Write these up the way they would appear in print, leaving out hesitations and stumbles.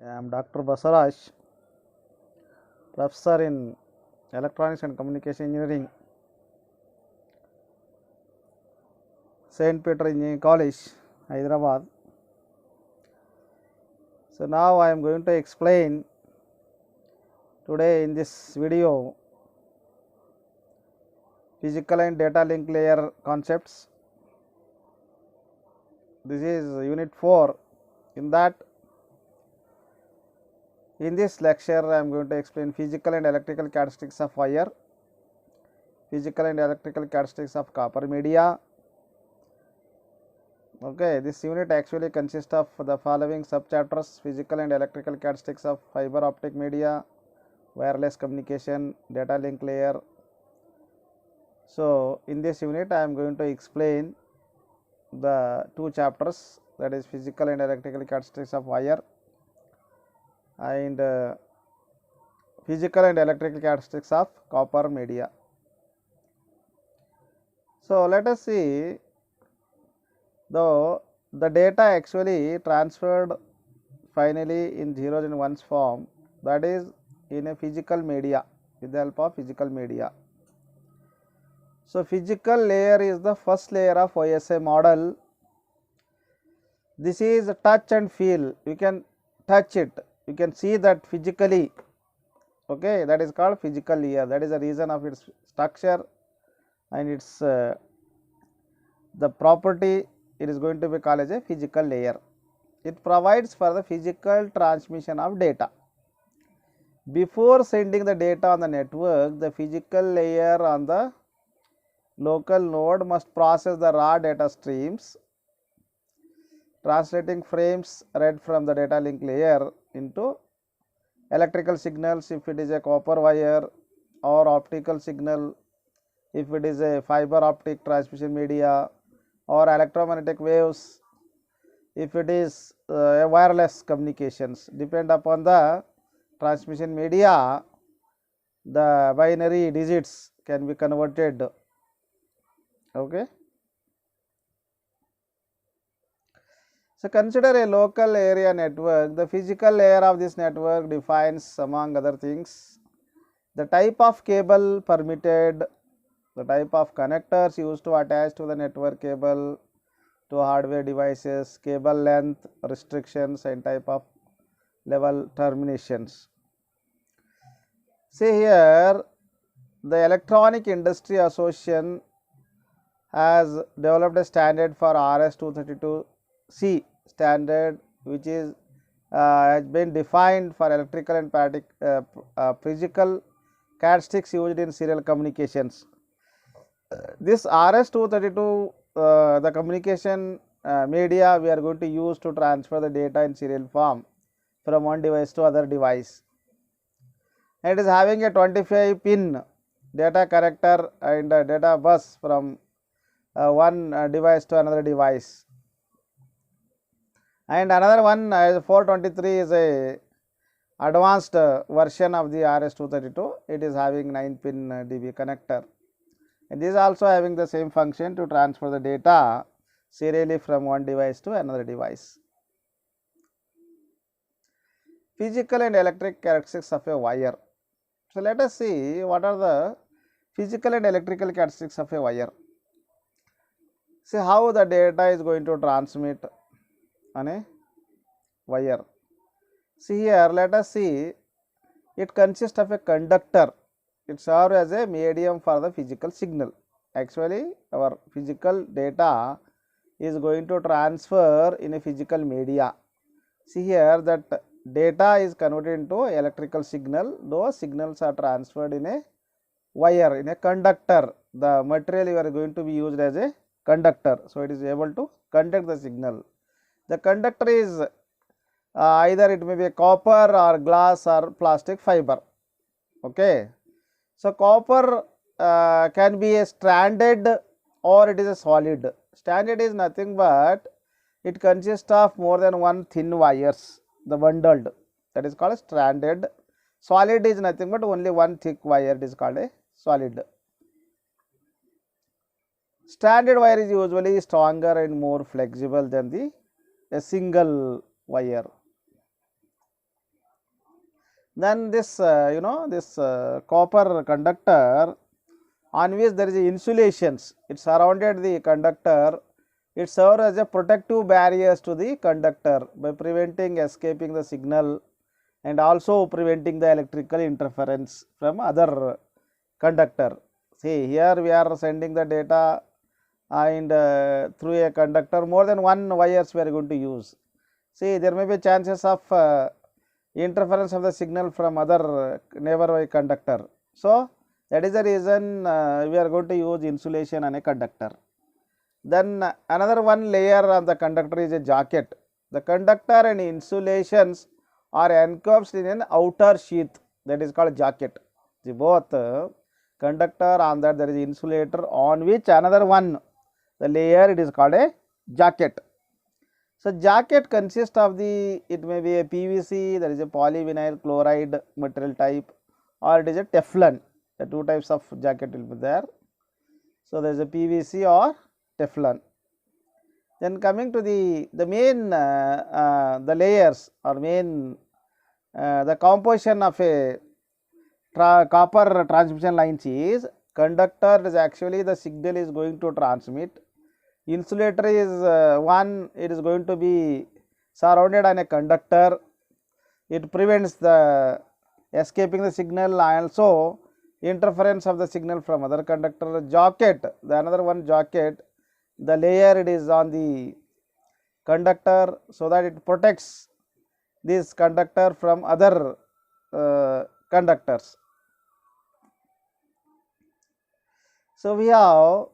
I am Dr. Basaraj, professor in Electronics and Communication Engineering, Saint Peter Engineering College, Hyderabad. So now I am going to explain today in this video physical and data link layer concepts. This is unit 4. In this lecture I am going to explain physical and electrical characteristics of wire, physical and electrical characteristics of copper media. Okay, this unit actually consists of the following subchapters: physical and electrical characteristics of fiber optic media, wireless communication, data link layer. So in this unit I am going to explain the two chapters, that is physical and electrical characteristics of wire and physical and electrical characteristics of copper media. So let us see, though the data actually transferred finally in zeros and ones form, that is in a physical media, with the help of physical media. So physical layer is the first layer of OSI model. This is touch and feel, you can touch it, you can see that physically. Okay, that is called physical layer. That is the reason of its structure and its the property. It is going to be called as a physical layer. It provides for the physical transmission of data. Before sending the data on the network, the physical layer on the local node must process the raw data streams, translating frames read from the data link layer into electrical signals if it is a copper wire, or optical signal if it is a fiber optic transmission media, or electromagnetic waves if it is a wireless communications. Depend upon the transmission media, the binary digits can be converted. Okay. So consider a local area network. The physical layer of this network defines, among other things, the type of cable permitted, the type of connectors used to attach to the network cable to hardware devices, cable length restrictions and type of level terminations. See here, the Electronic Industry Association has developed a standard for RS-232C standard, which is has been defined for electrical and physical characteristics used in serial communications. This RS-232, the communication media we are going to use to transfer the data in serial form from one device to other device. And it is having a 25 pin data connector and data bus from one device to another device. And another one, 423, is a advanced version of the RS-232. It is having 9 pin DB connector, and this is also having the same function to transfer the data serially from one device to another device. Physical and electric characteristics of a wire. So let us see what are the physical and electrical characteristics of a wire. See how the data is going to transmit on a wire. See here, let us see, it consists of a conductor. It serves as a medium for the physical signal. Actually, our physical data is going to transfer in a physical media. See here, that data is converted into electrical signal. Those signals are transferred in a wire, in a conductor. The material you are going to be used as a conductor, so it is able to conduct the signal. The conductor is either it may be a copper or glass or plastic fiber. Okay. So copper can be a stranded or it is a solid. Stranded is nothing but it consists of more than one thin wires, the bundled, that is called stranded. Solid is nothing but only one thick wire, it is called a solid. Stranded wire is usually stronger and more flexible than a single wire. Then this this copper conductor on which there is a insulations, it surrounded the conductor. It serves as a protective barriers to the conductor by preventing escaping the signal and also preventing the electrical interference from other conductor. See, here we are sending the data and through a conductor, more than one wires we are going to use. See, there may be chances of interference of the signal from other nearby conductor. So, that is the reason we are going to use insulation on a conductor. Then another one layer on the conductor is a jacket. The conductor and insulations are encased in an outer sheath, that is called jacket. The both conductor, on that there is insulator, on which another one, the layer, it is called a jacket. So, jacket consists of it may be a PVC, there is a polyvinyl chloride material type, or it is a Teflon. The two types of jacket will be there. So, there is a PVC or Teflon. Then coming to the main the layers or main the composition of a copper transmission lines is: conductor is actually the signal is going to transmit. Insulator is one, it is going to be surrounded on a conductor. It prevents the escaping the signal and also interference of the signal from other conductor. Jacket, the another one jacket, the layer it is on the conductor, so that it protects this conductor from other conductors. So, we have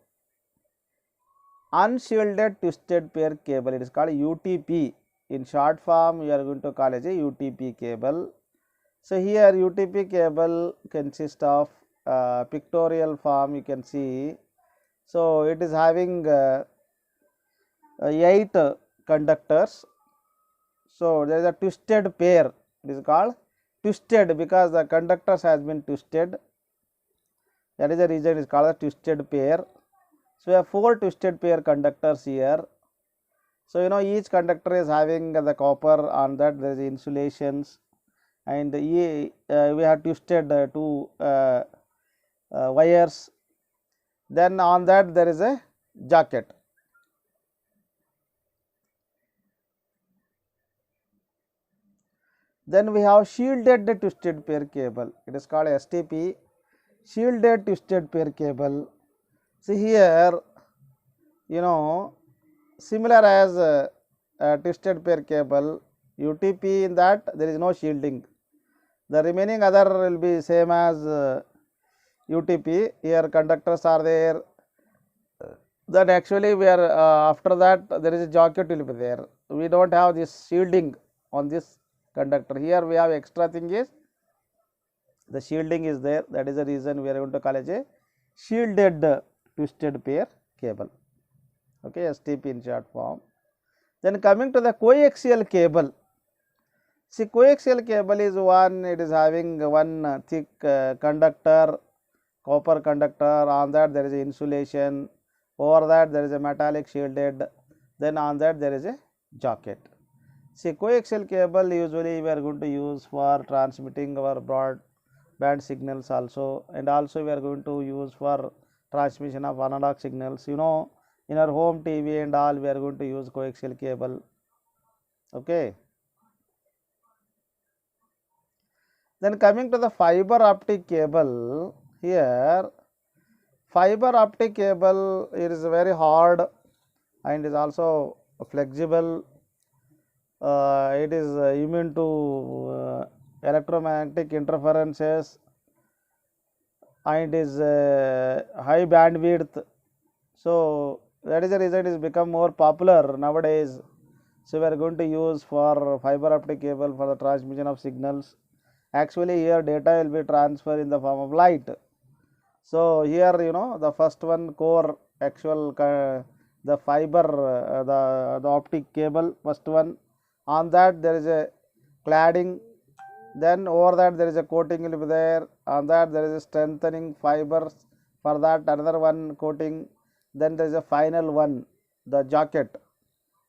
unshielded twisted pair cable, it is called UTP. In short form, we are going to call it a UTP cable. So, here UTP cable consists of pictorial form, you can see. So, it is having 8 conductors. So, there is a twisted pair, it is called twisted because the conductors has been twisted, that is the reason it is called a twisted pair. So, we have 4 twisted pair conductors here. So, each conductor is having the copper, on that there is insulations, and we have twisted 2 wires. Then on that there is a jacket. Then we have shielded twisted pair cable, it is called STP, shielded twisted pair cable. See here, similar as twisted pair cable, UTP, in that there is no shielding. The remaining other will be same as UTP. Here conductors are there. Then actually we are after that there is a jacket will be there. We don't have this shielding on this conductor. Here we have extra thing is the shielding is there. That is the reason we are going to call it a shielded twisted pair cable. Okay, STP in short form. Then coming to the coaxial cable. See, coaxial cable is one, it is having one thick conductor, copper conductor, on that there is a insulation, over that there is a metallic shielded, then on that there is a jacket. See, coaxial cable usually we are going to use for transmitting our broadband signals also, and also we are going to use for transmission of analog signals. In our home TV and all, we are going to use coaxial cable. Okay. Then coming to the fiber optic cable, here fiber optic cable, it is very hard and is also flexible. It is immune to electromagnetic interferences and is high bandwidth. So, that is the reason it has become more popular nowadays. So, we are going to use for fiber optic cable for the transmission of signals. Actually, here data will be transferred in the form of light. So, here the first one core actual the fiber the optic cable, first one, on that there is a cladding, then over that there is a coating will be there, on that there is a strengthening fibers, for that another one coating, then there is a final one, the jacket.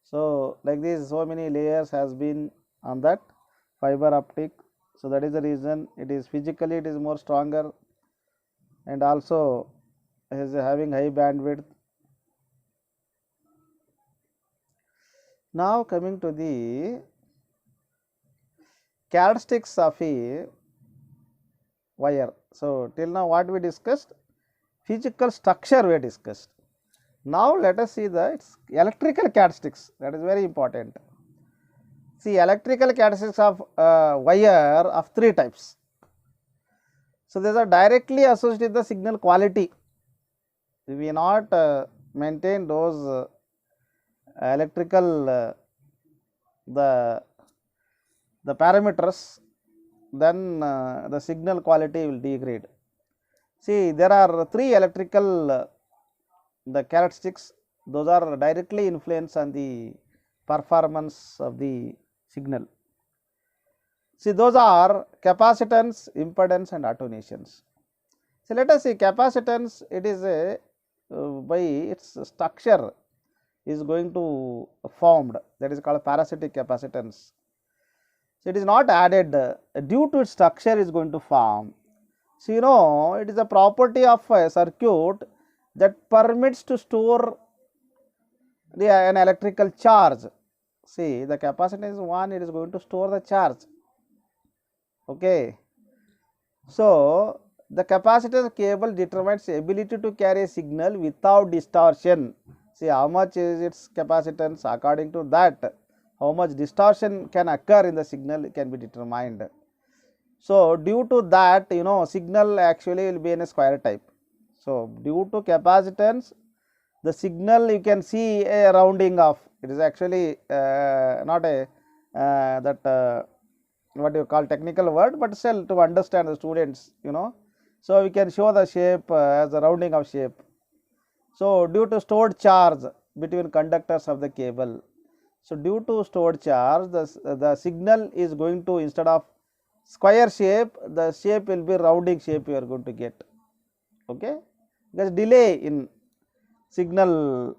So, like this so many layers has been on that fiber optic. So that is the reason it is physically it is more stronger, and also is having high bandwidth. Now coming to the characteristics of a wire. So till now what we discussed, physical structure we discussed. Now let us see the its electrical characteristics, that is very important. See, electrical characteristics of wire of three types. So these are directly associated with the signal quality. We not maintain those electrical the parameters, then the signal quality will degrade. See, there are three electrical the characteristics, those are directly influence on the performance of the signal. See, those are capacitance, impedance and attenuations. So let us see capacitance, it is a by its structure is going to formed, that is called parasitic capacitance. So it is not added, due to its structure is going to form. So you know, it is a property of a circuit that permits to store an electrical charge. See, the capacitance is one, it is going to store the charge. Okay. So the capacitor cable determines the ability to carry a signal without distortion. See, how much is its capacitance, according to that how much distortion can occur in the signal can be determined. So due to that, you know, signal actually will be in a square type. So due to capacitance, the signal you can see a rounding off, it is actually not a what you call technical word, but still to understand the students, you know. So we can show the shape as a rounding of shape. So due to stored charge between conductors of the cable, so due to stored charge, the signal is going to, instead of square shape, the shape will be rounding shape you are going to get. Okay, because delay in signal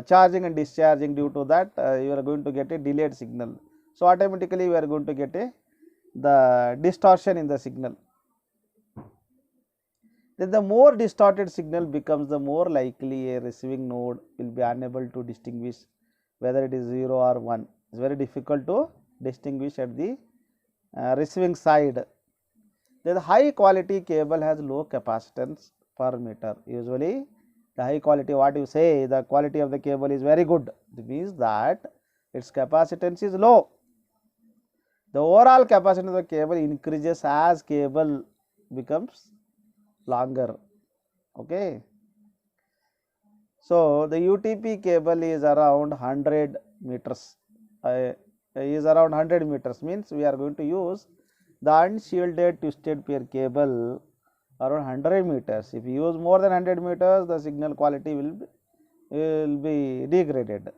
charging and discharging, due to that you are going to get a delayed signal. So automatically we are going to get the distortion in the signal. Then the more distorted signal becomes, the more likely a receiving node will be unable to distinguish whether it is 0 or 1. It is very difficult to distinguish at the receiving side. The high quality cable has low capacitance per meter. Usually the high quality, what you say, the quality of the cable is very good, it means that its capacitance is low. The overall capacitance of the cable increases as cable becomes longer. Okay. So the UTP cable is around 100 meters, is around 100 meters, means we are going to use the unshielded twisted pair cable around 100 meters. If you use more than 100 meters, the signal quality will be degraded.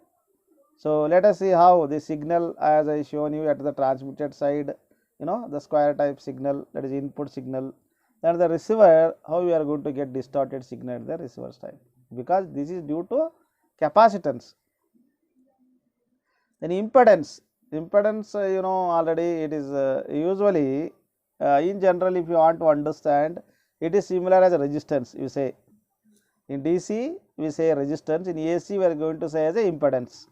So let us see how the signal, as I shown you at the transmitted side, you know, the square type signal, that is input signal, and the receiver, how we are going to get distorted signal at the receiver side, because this is due to capacitance. Then impedance, you know, already it is usually in general, if you want to understand, it is similar as a resistance, you say. In DC we say resistance, in AC we are going to say as a impedance.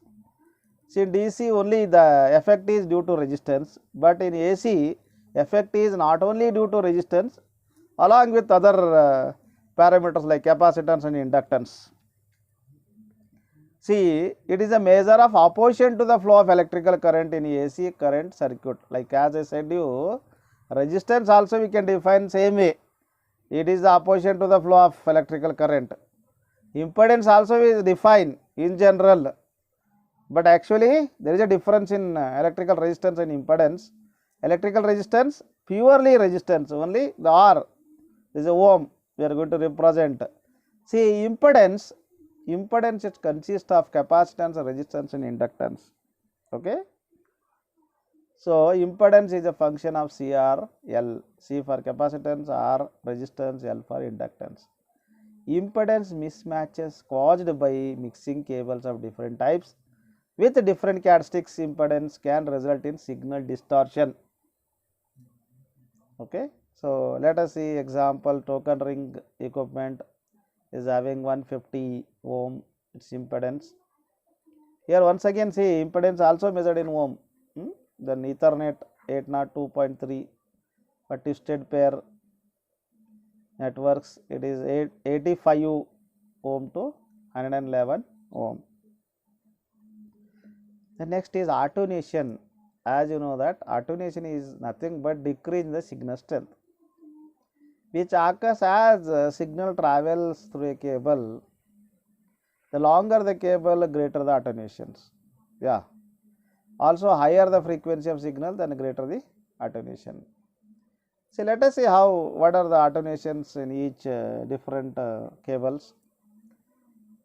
See, in DC only the effect is due to resistance, but in AC effect is not only due to resistance, along with other parameters like capacitance and inductance. See, it is a measure of opposition to the flow of electrical current in AC current circuit. Like as I said you, resistance also we can define same way, it is the opposition to the flow of electrical current. Impedance also is defined in general, but actually there is a difference in electrical resistance and impedance. Electrical resistance, purely resistance, only the R is a ohm we are going to represent. See, impedance it consists of capacitance, resistance and inductance. Okay. So impedance is a function of CR L, C for capacitance, R resistance, L for inductance. Impedance mismatches caused by mixing cables of different types with different characteristics impedance can result in signal distortion. Okay. So, let us see example, token ring equipment is having 150 ohm its impedance. Here once again see impedance also measured in ohm. Then Ethernet 802.3 for twisted pair networks, it is 85 ohm to 111 ohm. The next is attenuation. As you know that attenuation is nothing but decrease in the signal strength, which occurs as signal travels through a cable. The longer the cable, greater the attenuations. Yeah. Also higher the frequency of signal, then greater the attenuation. So let us see what are the attenuations in each different cables.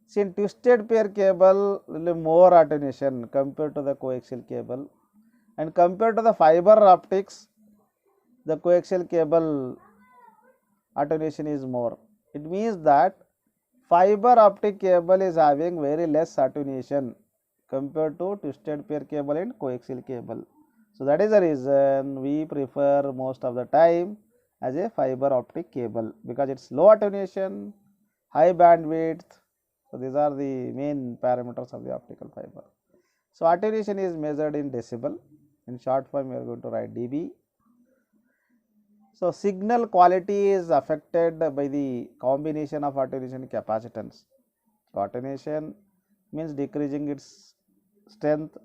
See, in twisted pair cable, more attenuation compared to the coaxial cable, and compared to the fiber optics, the coaxial cable attenuation is more. It means that fiber optic cable is having very less attenuation compared to twisted pair cable and coaxial cable. So that is the reason we prefer most of the time as a fiber optic cable, because it's low attenuation, high bandwidth. So these are the main parameters of the optical fiber. So attenuation is measured in decibel. In short form, we are going to write dB. So signal quality is affected by the combination of attenuation and capacitance. So attenuation means decreasing its strength,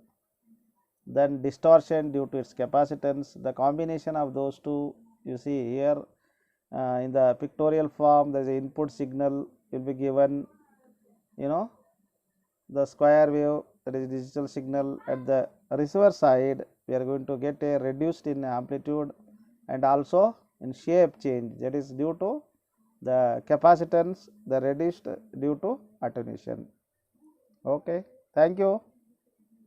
then distortion due to its capacitance. The combination of those two, you see here in the pictorial form, there is an input signal will be given, the square wave, that is digital signal. At the receiver side, we are going to get a reduced in amplitude and also in shape change, that is due to the capacitance, the reduced due to attenuation. Okay, thank you.